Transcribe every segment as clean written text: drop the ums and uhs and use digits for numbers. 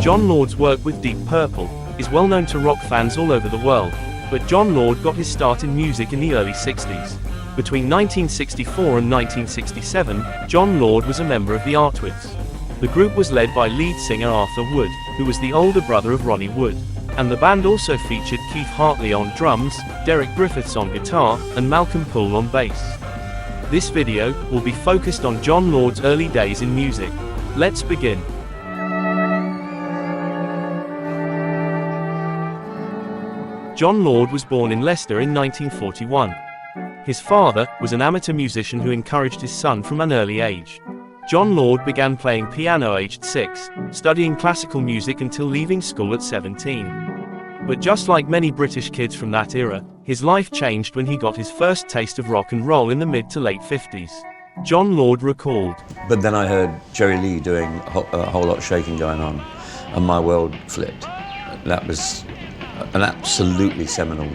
Jon Lord's work with Deep Purple is well known to rock fans all over the world, but Jon Lord got his start in music in the early 60s. Between 1964 and 1967, Jon Lord was a member of the Artwoods. The group was led by lead singer Arthur Wood, who was the older brother of Ronnie Wood, and the band also featured Keef Hartley on drums, Griffiths on guitar, and Malcolm Poole on bass. This video will be focused on Jon Lord's early days in music. Let's begin. Jon Lord was born in Leicester in 1941. His father was an amateur musician who encouraged his son from an early age. Jon Lord began playing piano aged 6, studying classical music until leaving school at 17. But just like many British kids from that era, his life changed when he got his first taste of rock and roll in the mid to late 50s. Jon Lord recalled, "But then I heard Jerry Lee doing a whole lot of shaking going on, and my world flipped. That was an absolutely seminal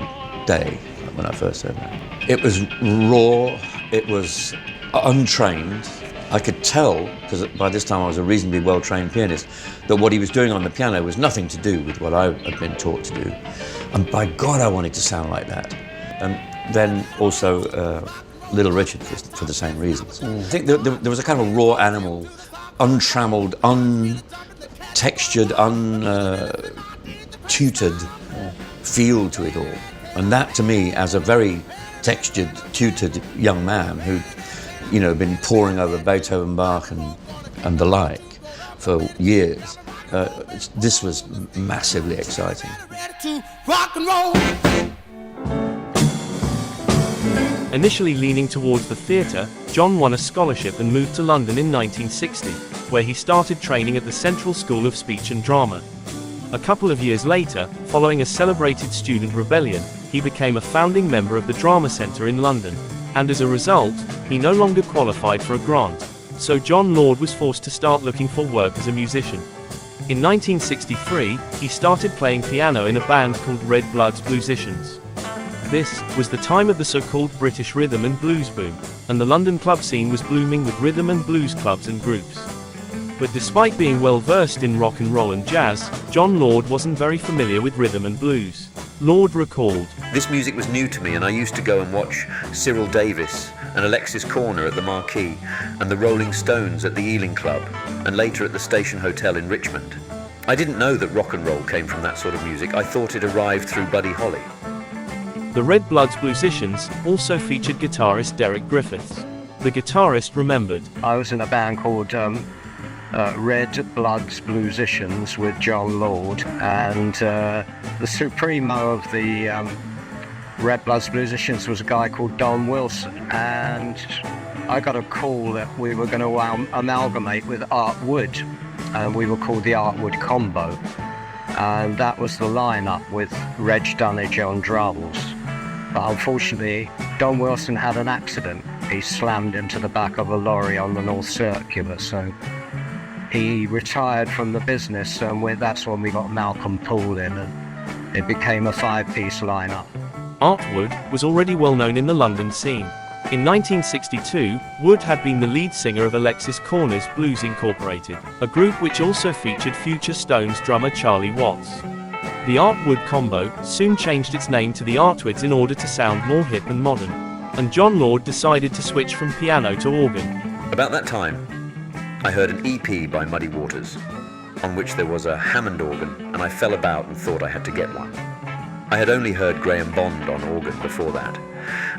day when I first heard that. It was raw, it was untrained. I could tell, because by this time I was a reasonably well-trained pianist, that what he was doing on the piano was nothing to do with what I had been taught to do. And by God, I wanted to sound like that. And then also Little Richard for the same reasons. I think there was a kind of a raw animal, untrammeled, untextured, untutored feel to it all. And that, to me, as a very textured, tutored young man who, been poring over Beethoven, Bach and the like for years, this was massively exciting. Initially leaning towards the theatre, Jon won a scholarship and moved to London in 1960, where he started training at the Central School of Speech and Drama. A couple of years later, following a celebrated student rebellion, he became a founding member of the Drama Centre in London, and as a result, he no longer qualified for a grant, so Jon Lord was forced to start looking for work as a musician. In 1963, he started playing piano in a band called Red Bloods Bluesicians. This was the time of the so-called British rhythm and blues boom, and the London club scene was blooming with rhythm and blues clubs and groups. But despite being well versed in rock and roll and jazz, Jon Lord wasn't very familiar with rhythm and blues. Lord recalled, "This music was new to me, and I used to go and watch Cyril Davis and Alexis Corner at the Marquee, and the Rolling Stones at the Ealing Club, and later at the Station Hotel in Richmond. I didn't know that rock and roll came from that sort of music. I thought it arrived through Buddy Holly." The Red Bloods Bluesicians also featured guitarist Griffiths. The guitarist remembered, "I was in a band called Red Bloods Bluesicians with Jon Lord, and the supremo of the Red Bloods Bluesicians was a guy called Don Wilson, and I got a call that we were going to amalgamate with Art Wood, and we were called the Artwood Combo, and that was the lineup with Reg Dunnage on drums. But unfortunately, Don Wilson had an accident. He slammed into the back of a lorry on the North Circular, so he retired from the business, and that's when we got Malcolm Poole in, and it became a 5-piece lineup." Art Wood was already well known in the London scene. In 1962, Wood had been the lead singer of Alexis Corner's Blues Incorporated, a group which also featured future Stones drummer Charlie Watts. The Art-Wood combo soon changed its name to the Artwoods in order to sound more hip and modern, and Jon Lord decided to switch from piano to organ. About that time, I heard an EP by Muddy Waters, on which there was a Hammond organ, and I fell about and thought I had to get one. I had only heard Graham Bond on organ before that,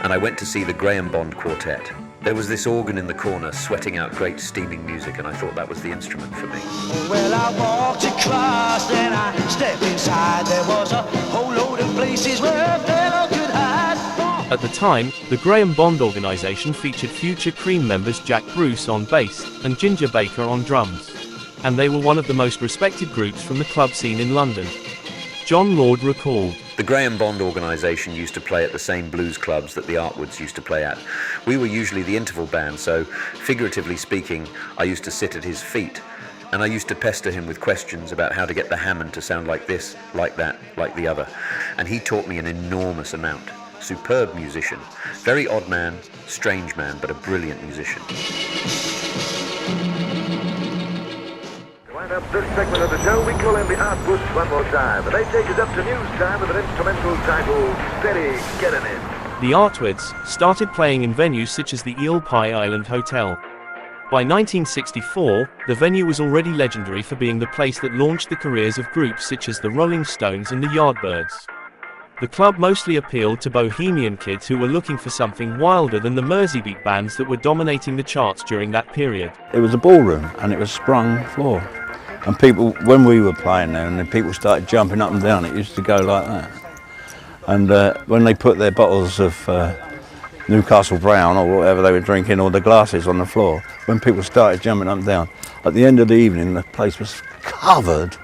and I went to see the Graham Bond Quartet. There was this organ in the corner sweating out great steaming music, and I thought that was the instrument for me. Well, I walked across and I stepped inside. There was a whole load of places where a fellow could hide. At the time, the Graham Bond organisation featured future Cream members Jack Bruce on bass and Ginger Baker on drums, and they were one of the most respected groups from the club scene in London. Jon Lord recalled, "The Graham Bond organisation used to play at the same blues clubs that the Artwoods used to play at. We were usually the interval band, so, figuratively speaking, I used to sit at his feet, and I used to pester him with questions about how to get the Hammond to sound like this, like that, like the other, and he taught me an enormous amount. Superb musician, very odd man, strange man, but a brilliant musician." up this segment of the show, we call in the Artwoods one more time. And they take us up to news time with an instrumental titled Steady Getting It. The Artwoods started playing in venues such as the Eel Pie Island Hotel. By 1964, the venue was already legendary for being the place that launched the careers of groups such as the Rolling Stones and the Yardbirds. The club mostly appealed to bohemian kids who were looking for something wilder than the Merseybeat bands that were dominating the charts during that period. It was a ballroom and it was sprung floor. And people, when we were playing there and the people started jumping up and down, it used to go like that. And when they put their bottles of Newcastle Brown or whatever they were drinking, or the glasses on the floor, when people started jumping up and down, at the end of the evening the place was covered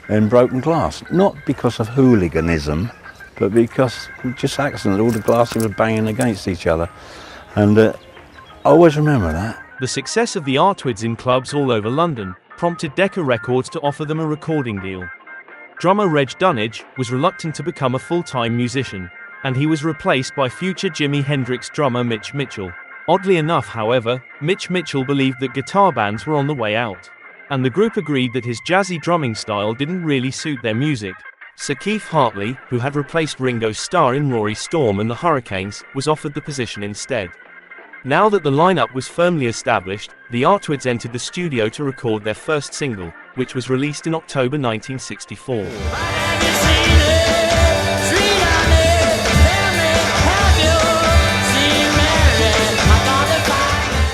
in broken glass. Not because of hooliganism, but because just accident, all the glasses were banging against each other. And I always remember that. The success of the Artwoods in clubs all over London prompted Decca Records to offer them a recording deal. Drummer Reg Dunnage was reluctant to become a full-time musician, and he was replaced by future Jimi Hendrix drummer Mitch Mitchell. Oddly enough, however, Mitch Mitchell believed that guitar bands were on the way out, and the group agreed that his jazzy drumming style didn't really suit their music. So Keef Hartley, who had replaced Ringo Starr in Rory Storm and the Hurricanes, was offered the position instead. Now that the lineup was firmly established, the Artwoods entered the studio to record their first single, which was released in October 1964.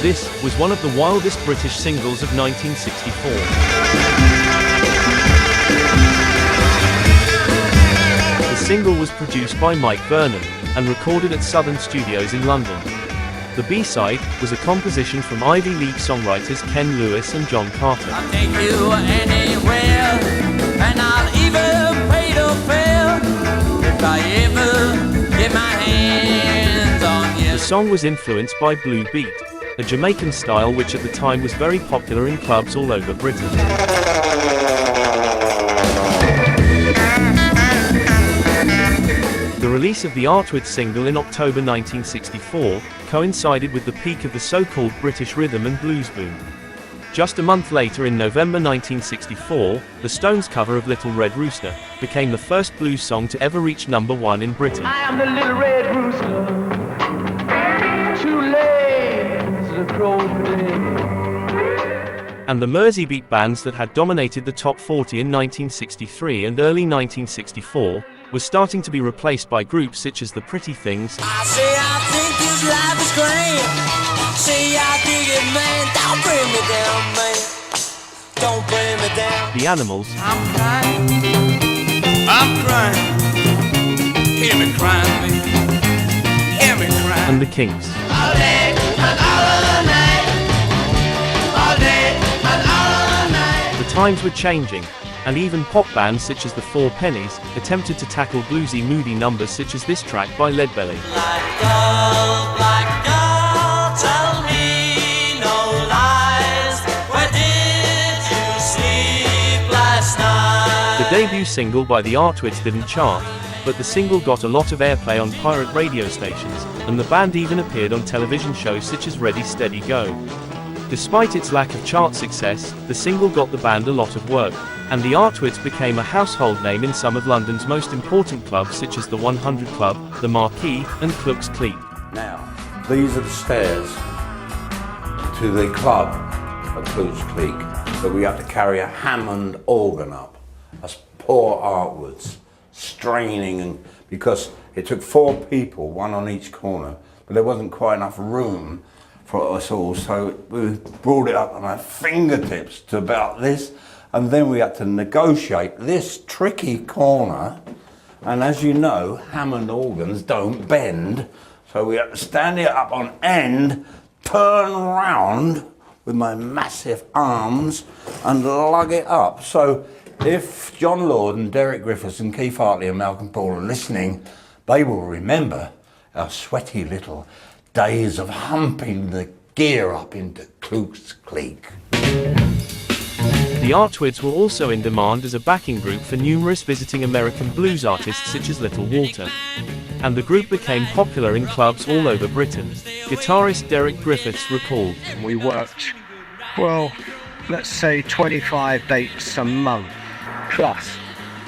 This was one of the wildest British singles of 1964. The single was produced by Mike Vernon and recorded at Southern Studios in London. The B-side was a composition from Ivy League songwriters Ken Lewis and John Carter. I'll take you anywhere, and I'll even pay the fare if I ever get my hands on you. The song was influenced by Blue Beat, a Jamaican style which at the time was very popular in clubs all over Britain. The release of the Artwoods single in October 1964 coincided with the peak of the so-called British rhythm and blues boom. Just a month later, in November 1964, the Stones' cover of Little Red Rooster became the first blues song to ever reach #1 in Britain. I am the little red rooster, too late to crow today. And the Merseybeat bands that had dominated the top 40 in 1963 and early 1964 was starting to be replaced by groups such as the Pretty Things, I say I think this life is great. Say I dig it, man. Don't bring me down, man. Don't bring me down. The Animals, I'm crying. I'm crying. Hear me crying, baby. Hear me crying. and the Kinks. All day and all night. All day and all night. The times were changing, and even pop bands such as the Four Pennies attempted to tackle bluesy, moody numbers such as this track by Leadbelly. Black girl, tell me no lies. Where did you sleep last night? The debut single by the Artwoods didn't chart, but the single got a lot of airplay on pirate radio stations, and the band even appeared on television shows such as Ready Steady Go. Despite its lack of chart success, the single got the band a lot of work, and the Artwoods became a household name in some of London's most important clubs such as the 100 Club, the Marquee, and Cluck's Cleek. Now, these are the stairs to the club at Cluck's Cleek that we had to carry a Hammond organ up. That's poor Artwoods, straining, and because it took 4 people, 1 on each corner, but there wasn't quite enough room for us all, so we brought it up on our fingertips to about this, and then we had to negotiate this tricky corner, and as you know, Hammond organs don't bend, so we had to stand it up on end, turn round with my massive arms and lug it up. So if Jon Lord and Derek Griffiths and Keef Hartley and Malcolm Poole are listening, they will remember our sweaty little days of humping the gear up into Cluck's Cleek. The Artwoods were also in demand as a backing group for numerous visiting American blues artists such as Little Walter, and the group became popular in clubs all over Britain. Guitarist Derek Griffiths recalled, We worked, well, let's say 25 dates a month plus.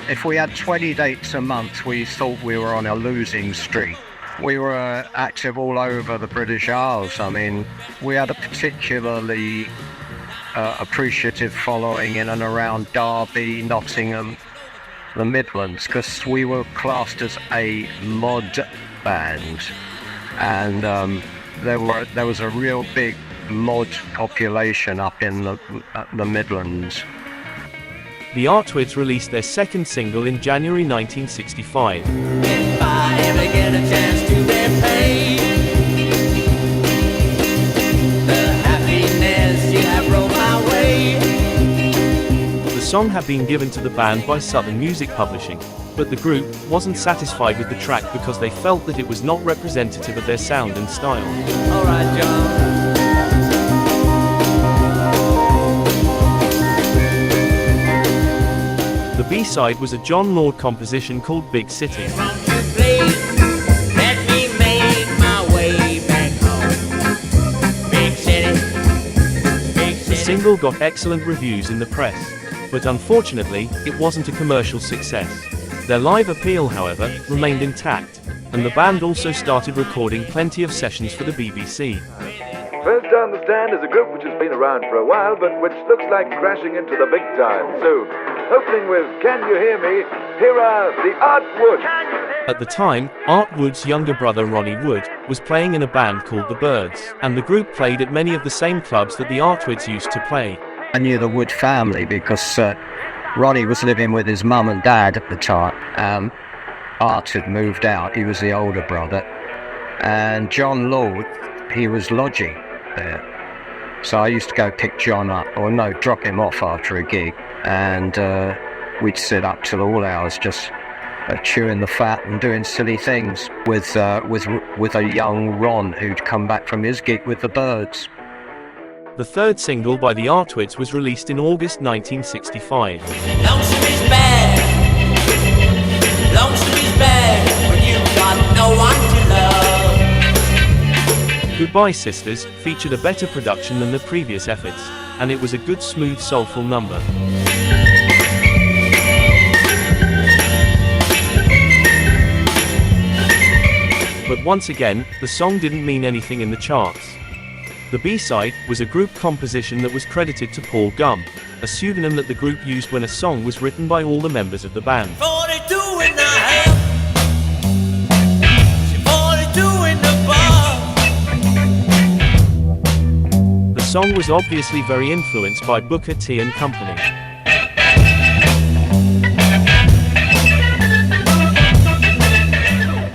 If we had 20 dates a month, we thought we were on a losing streak. We were active all over the British Isles. I mean, we had a particularly appreciative following in and around Derby, Nottingham, the Midlands, because we were classed as a mod band, and there was a real big mod population up in the Midlands. The Artwoods released their second single in January 1965. If I ever get a chance to repay the happiness you have brought my way. The song had been given to the band by Southern Music Publishing, but the group wasn't satisfied with the track because they felt that it was not representative of their sound and style. Alright, John. The B-side was a Jon Lord composition called Big City. Let me make my way back home. Big city. The single got excellent reviews in the press, but unfortunately, it wasn't a commercial success. Their live appeal, however, remained intact, and the band also started recording plenty of sessions for the BBC. First down the stand is a group which has been around for a while, but which looks like crashing into the big time soon. Opening with Can You Hear Me, here are the Artwoods. At the time, Artwood's younger brother Ronnie Wood was playing in a band called the Birds, and the group played at many of the same clubs that the Artwoods used to play. I knew the Wood family because Ronnie was living with his mum and dad at the time. Art had moved out, he was the older brother, and Jon Lord, he was lodging there. So I used to go pick John up, or no, drop him off after a gig, and we'd sit up till all hours just chewing the fat and doing silly things with a young Ron who'd come back from his gig with the Birds. The third single by the Artwoods was released in August 1965. Lonesome is bad. Lonesome is bad when you've got no one to love. Goodbye Sisters featured a better production than the previous efforts, and it was a good, smooth, soulful number. But once again, the song didn't mean anything in the charts. The B-side was a group composition that was credited to Paul Gum, a pseudonym that the group used when a song was written by all the members of the band. 42 in the half. 42 in the bar. The song was obviously very influenced by Booker T and Company.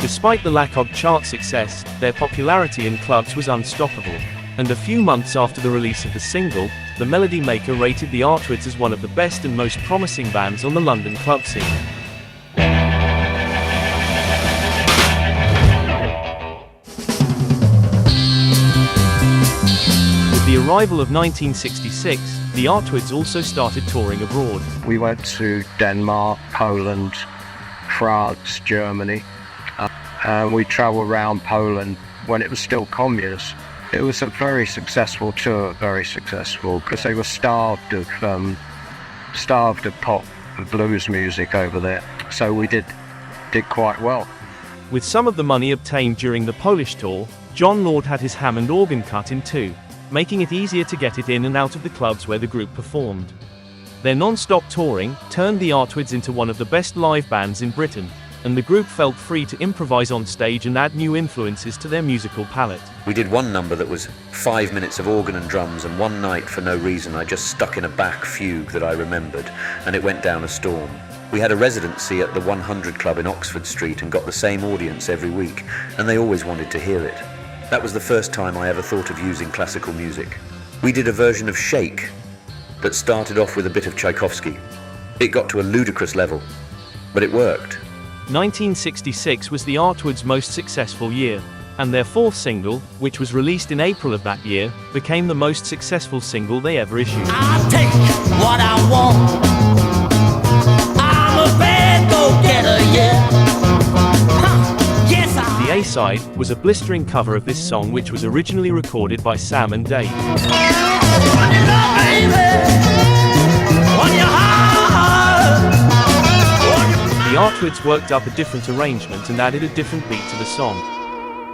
Despite the lack of chart success, their popularity in clubs was unstoppable. And a few months after the release of the single, the Melody Maker rated the Artwoods as one of the best and most promising bands on the London club scene. With the arrival of 1966, the Artwoods also started touring abroad. We went to Denmark, Poland, France, Germany. We travelled around Poland when it was still communist. It was a very successful tour, very successful, because they were starved of pop and blues music over there. So we did quite well. With some of the money obtained during the Polish tour, Jon Lord had his Hammond organ cut in two, making it easier to get it in and out of the clubs where the group performed. Their non-stop touring turned the Artwoods into one of the best live bands in Britain, and the group felt free to improvise on stage and add new influences to their musical palette. We did one number that was 5 minutes of organ and drums, and one night, for no reason, I just stuck in a Bach fugue that I remembered, and it went down a storm. We had a residency at the 100 Club in Oxford Street and got the same audience every week, and they always wanted to hear it. That was the first time I ever thought of using classical music. We did a version of Shake that started off with a bit of Tchaikovsky. It got to a ludicrous level, but it worked. 1966 was the Artwoods' most successful year, and their fourth single, which was released in April of that year, became the most successful single they ever issued. I'll take what I want. I'm a bad go-getter, yeah. Yes, The B-side was a blistering cover of this song, which was originally recorded by Sam and Dave. The Artwoods worked up a different arrangement and added a different beat to the song.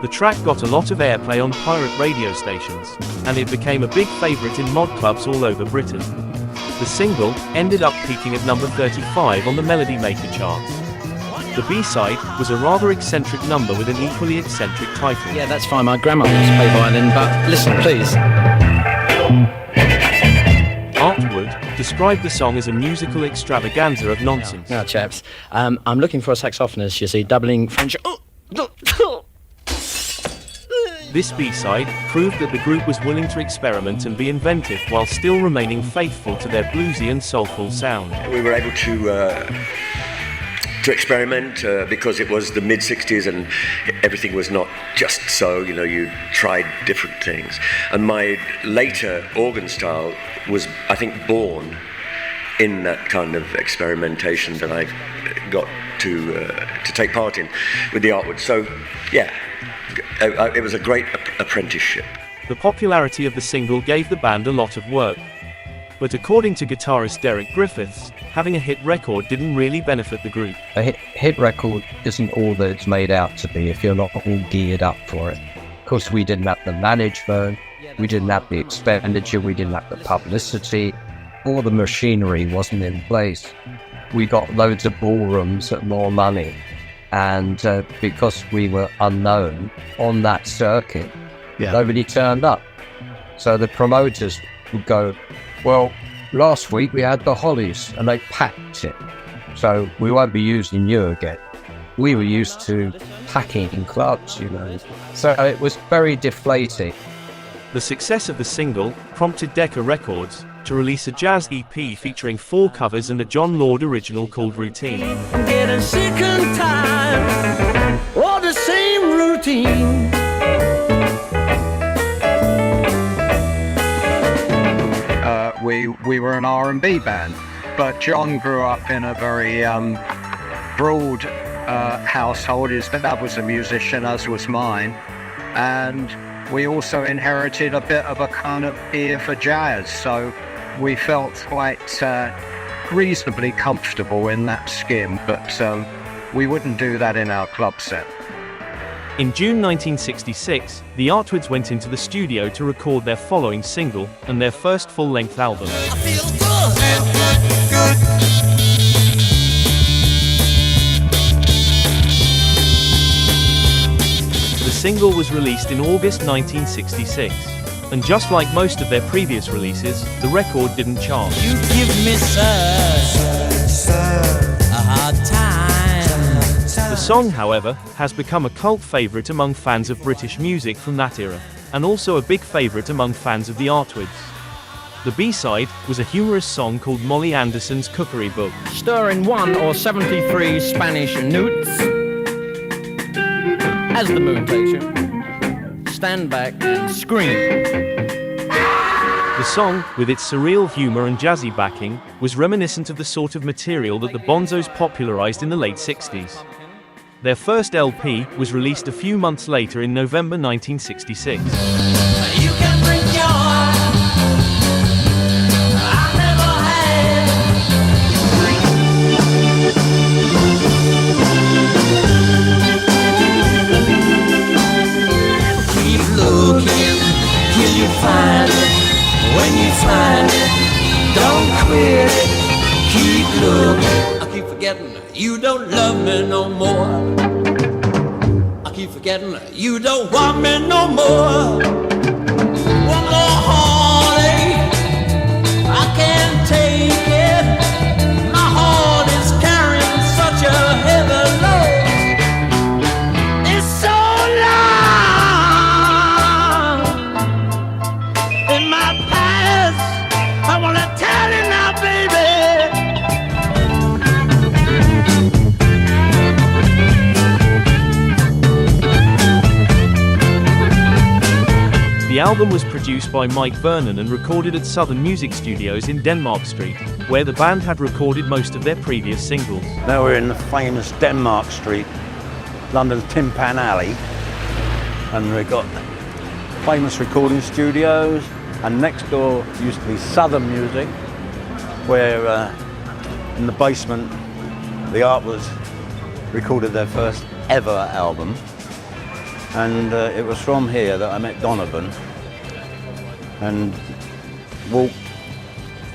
The track got a lot of airplay on pirate radio stations, and it became a big favourite in mod clubs all over Britain. The single ended up peaking at number 35 on the Melody Maker charts. The B-side was a rather eccentric number with an equally eccentric title. Yeah, that's fine. My grandma used to play violin, but listen, please. Artwood described the song as a musical extravaganza of nonsense. Now, chaps, I'm looking for a saxophonist, you see, doubling French. This B-side proved that the group was willing to experiment and be inventive while still remaining faithful to their bluesy and soulful sound. We were able to experiment because it was the mid-60s and everything was not just so, you tried different things. And my later organ style was, I think, born in that kind of experimentation that I got to take part in with the Artwoods. So, yeah, it was a great apprenticeship. The popularity of the single gave the band a lot of work. But according to guitarist Derek Griffiths, having a hit record didn't really benefit the group. A hit record isn't all that it's made out to be if you're not all geared up for it. Of course, we didn't have the management, we didn't have the expenditure, we didn't have the publicity, all the machinery wasn't in place. We got loads of ballrooms at more money, and because we were unknown on that circuit, nobody turned up. So the promoters would go, well, last week we had the Hollies and they packed it, so we won't be using you again. We were used to packing in clubs, so it was very deflating. The success of the single prompted Decca Records to release a jazz EP featuring 4 covers and a Jon Lord original called Routine. I'm getting sick and tired, all the same routine. We were an R&B band, but John grew up in a very broad household. His dad was a musician, as was mine, and we also inherited a bit of a kind of ear for jazz, so we felt quite reasonably comfortable in that skin, but we wouldn't do that in our club set. In June 1966, the Artwoods went into the studio to record their following single and their first full-length album. I feel good. The single was released in August 1966, and just like most of their previous releases, the record didn't chart. You give me a hard time. The song, however, has become a cult favourite among fans of British music from that era, and also a big favourite among fans of the Artwoods. The B-side was a humorous song called Molly Anderson's Cookery Book. Stir in 1 or 73 Spanish newts. As the moon takes you, stand back and scream. The song, with its surreal humour and jazzy backing, was reminiscent of the sort of material that the Bonzos popularised in the late 60s. Their first LP was released a few months later in November 1966. You can bring joy. I never had. Keep looking till you find it. When you find it, don't quit it. Keep looking. I keep forgetting you don't love me no more. I keep forgetting you don't want me no more. One more heartache, I can't take it. My heart is carrying such a heavy load. It's so long in my past. I wanna tell you now, baby. The album was produced by Mike Vernon and recorded at Southern Music Studios in Denmark Street, where the band had recorded most of their previous singles. Now we're in the famous Denmark Street, London's Tin Pan Alley, And we got famous recording studios, and next door used to be Southern Music, where in the basement the Artwoods recorded their first ever album. And it was from here that I met Donovan and walked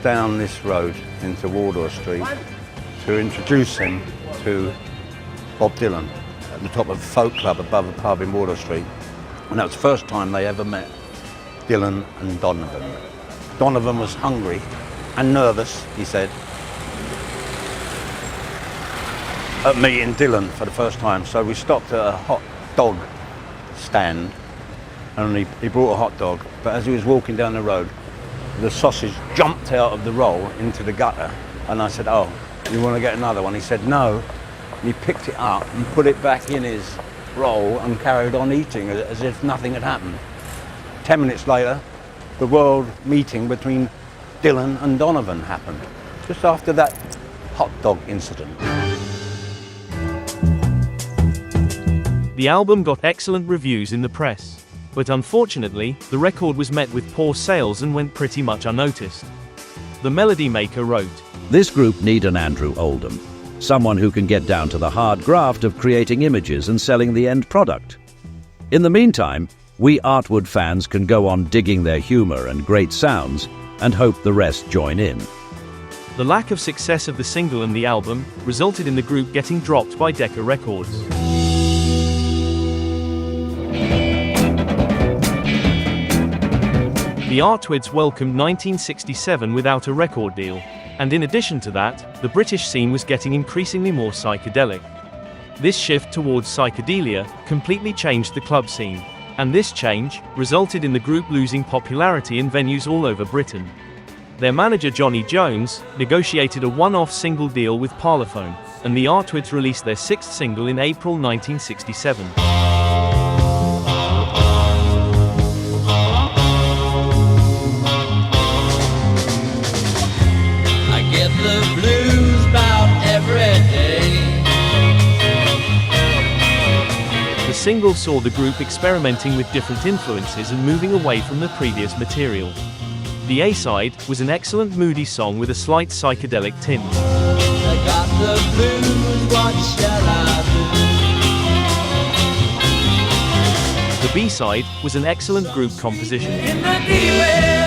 down this road into Wardour Street to introduce him to Bob Dylan at the top of a folk club above a pub in Wardour Street. And that was the first time they ever met, Dylan and Donovan. Donovan was hungry and nervous, he said, at meeting Dylan for the first time. So we stopped at a hot dog stand and he brought a hot dog. But as he was walking down the road, the sausage jumped out of the roll into the gutter. And I said, "Oh, you want to get another one?" He said, "No." And he picked it up and put it back in his roll and carried on eating as if nothing had happened. 10 minutes later, the world meeting between Dylan and Donovan happened, just after that hot dog incident. The album got excellent reviews in the press, but unfortunately, the record was met with poor sales and went pretty much unnoticed. The Melody Maker wrote, "This group need an Andrew Oldham, someone who can get down to the hard graft of creating images and selling the end product. In the meantime, we Artwood fans can go on digging their humour and great sounds and hope the rest join in." The lack of success of the single and the album resulted in the group getting dropped by Decca Records. The Artwoods welcomed 1967 without a record deal, and in addition to that, the British scene was getting increasingly more psychedelic. This shift towards psychedelia completely changed the club scene, and this change resulted in the group losing popularity in venues all over Britain. Their manager Johnny Jones negotiated a one-off single deal with Parlophone, and the Artwoods released their sixth single in April 1967. The blues about every day. The single saw the group experimenting with different influences and moving away from the previous material. The A-side was an excellent moody song with a slight psychedelic tinge. I got the blues, what shall I do? The B-side was an excellent group composition. In the deep end.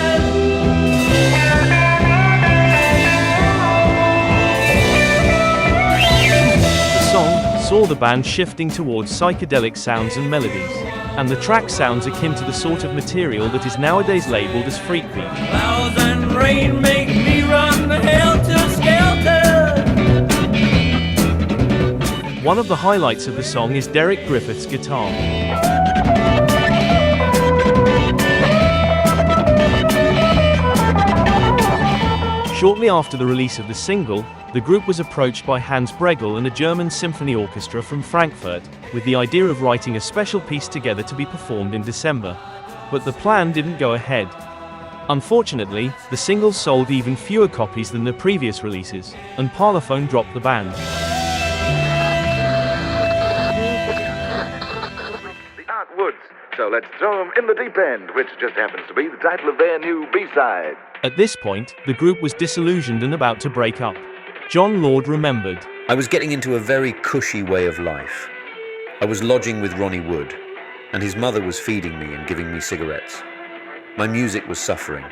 Saw the band shifting towards psychedelic sounds and melodies, and the track sounds akin to the sort of material that is nowadays labeled as freak beat. Clouds and rain make me run helter-skelter. One of the highlights of the song is Derek Griffiths' guitar. Shortly after the release of the single, the group was approached by Hans Bregel and a German symphony orchestra from Frankfurt, with the idea of writing a special piece together to be performed in December. But the plan didn't go ahead. Unfortunately, the single sold even fewer copies than the previous releases, and Parlophone dropped the band. The Artwoods. So let's throw them in the deep end, which just happens to be the title of their new B-side. At this point, the group was disillusioned and about to break up. Jon Lord remembered, I was getting into a very cushy way of life. I was lodging with Ronnie Wood, and his mother was feeding me and giving me cigarettes. My music was suffering.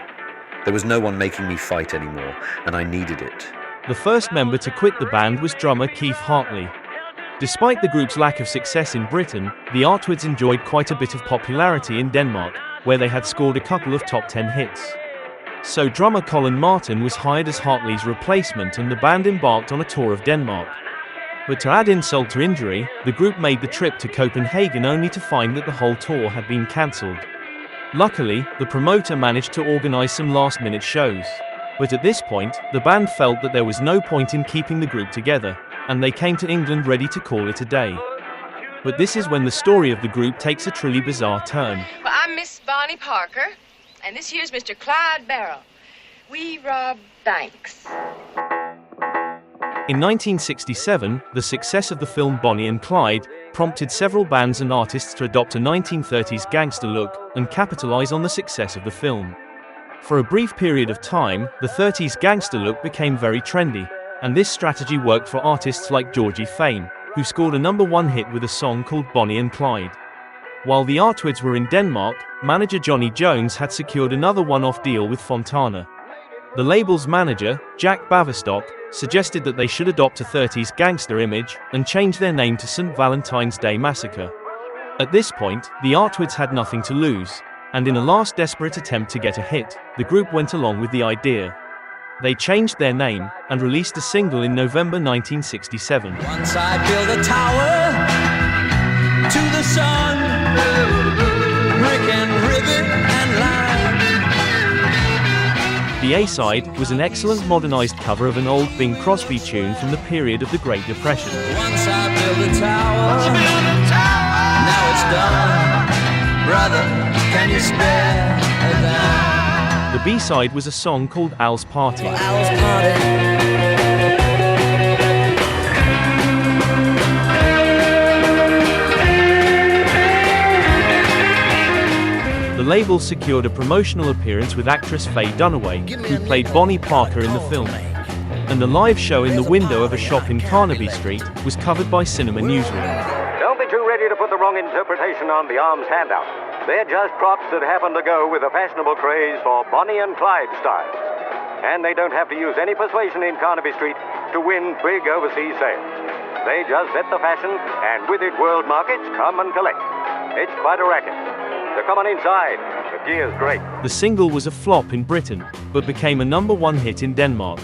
There was no one making me fight anymore, and I needed it. The first member to quit the band was drummer Keef Hartley. Despite the group's lack of success in Britain, the Artwoods enjoyed quite a bit of popularity in Denmark, where they had scored a couple of top 10 hits. So drummer Colin Martin was hired as Hartley's replacement and the band embarked on a tour of Denmark. But to add insult to injury, the group made the trip to Copenhagen only to find that the whole tour had been cancelled. Luckily, the promoter managed to organise some last-minute shows. But at this point, the band felt that there was no point in keeping the group together, and they came to England ready to call it a day. But this is when the story of the group takes a truly bizarre turn. Well, I'm Miss Bonnie Parker, and this here's Mr. Clyde Barrow. We rob banks. In 1967, the success of the film Bonnie and Clyde prompted several bands and artists to adopt a 1930s gangster look and capitalize on the success of the film. For a brief period of time, the 30s gangster look became very trendy, and this strategy worked for artists like Georgie Fame, who scored a #1 hit with a song called Bonnie and Clyde. While the Artwoods were in Denmark, manager Johnny Jones had secured another one-off deal with Fontana. The label's manager, Jack Baverstock, suggested that they should adopt a 30s gangster image and change their name to St. Valentine's Day Massacre. At this point, the Artwoods had nothing to lose, and in a last desperate attempt to get a hit, the group went along with the idea. They changed their name and released a single in November 1967. Once I built a tower to the sun, brick and ribbon and lime. The A-side was an excellent modernized cover of an old Bing Crosby tune from the period of the Great Depression. Once I built a tower, now it's done. Brother, can you spare a dime? The B-side was a song called Al's Party. Al's Party. The label secured a promotional appearance with actress Faye Dunaway, who played Bonnie Parker in the film. And the live show in the window of a shop in Carnaby Street was covered by Cinema Newsroom. Don't be too ready to put the wrong interpretation on the arms handout. They're just props that happen to go with the fashionable craze for Bonnie and Clyde styles. And they don't have to use any persuasion in Carnaby Street to win big overseas sales. They just set the fashion, and with it world markets come and collect. It's quite a racket. So come on inside. The gear's great. The single was a flop in Britain, but became a #1 hit in Denmark.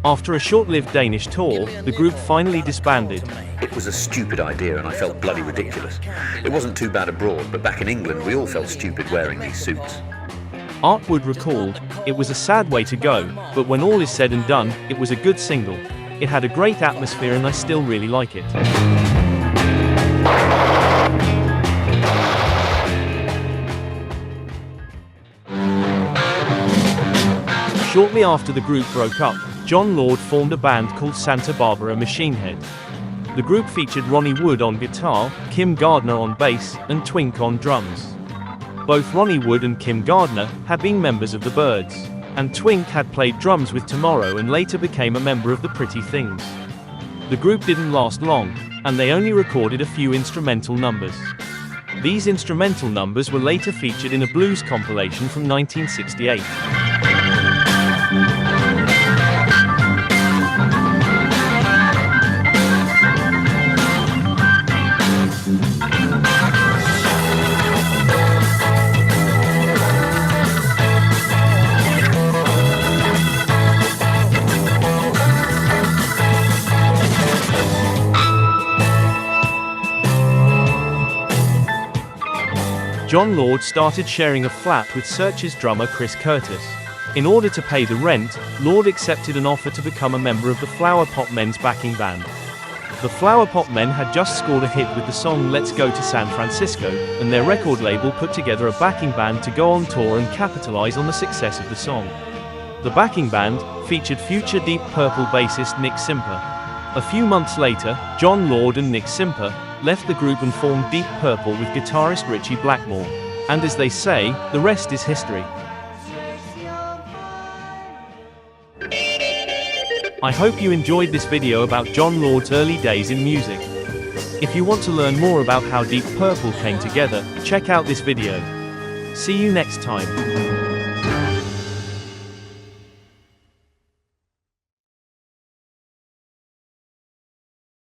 After a short-lived Danish tour, the group finally disbanded. It was a stupid idea and I felt bloody ridiculous. It wasn't too bad abroad, but back in England we all felt stupid wearing these suits. Artwood recalled, "It was a sad way to go, but when all is said and done, it was a good single. It had a great atmosphere and I still really like it." Shortly after the group broke up, Jon Lord formed a band called Santa Barbara Machine Head. The group featured Ronnie Wood on guitar, Kim Gardner on bass, and Twink on drums. Both Ronnie Wood and Kim Gardner had been members of the Byrds, and Twink had played drums with Tomorrow and later became a member of the Pretty Things. The group didn't last long, and they only recorded a few instrumental numbers. These instrumental numbers were later featured in a blues compilation from 1968. Jon Lord started sharing a flat with Search's drummer Chris Curtis. In order to pay the rent, Lord accepted an offer to become a member of the Flower Pot Men's backing band. The Flower Pot Men had just scored a hit with the song Let's Go to San Francisco, and their record label put together a backing band to go on tour and capitalize on the success of the song. The backing band featured future Deep Purple bassist Nick Simper. A few months later, Jon Lord and Nick Simper left the group and formed Deep Purple with guitarist Ritchie Blackmore. And as they say, the rest is history. I hope you enjoyed this video about Jon Lord's early days in music. If you want to learn more about how Deep Purple came together, check out this video. See you next time.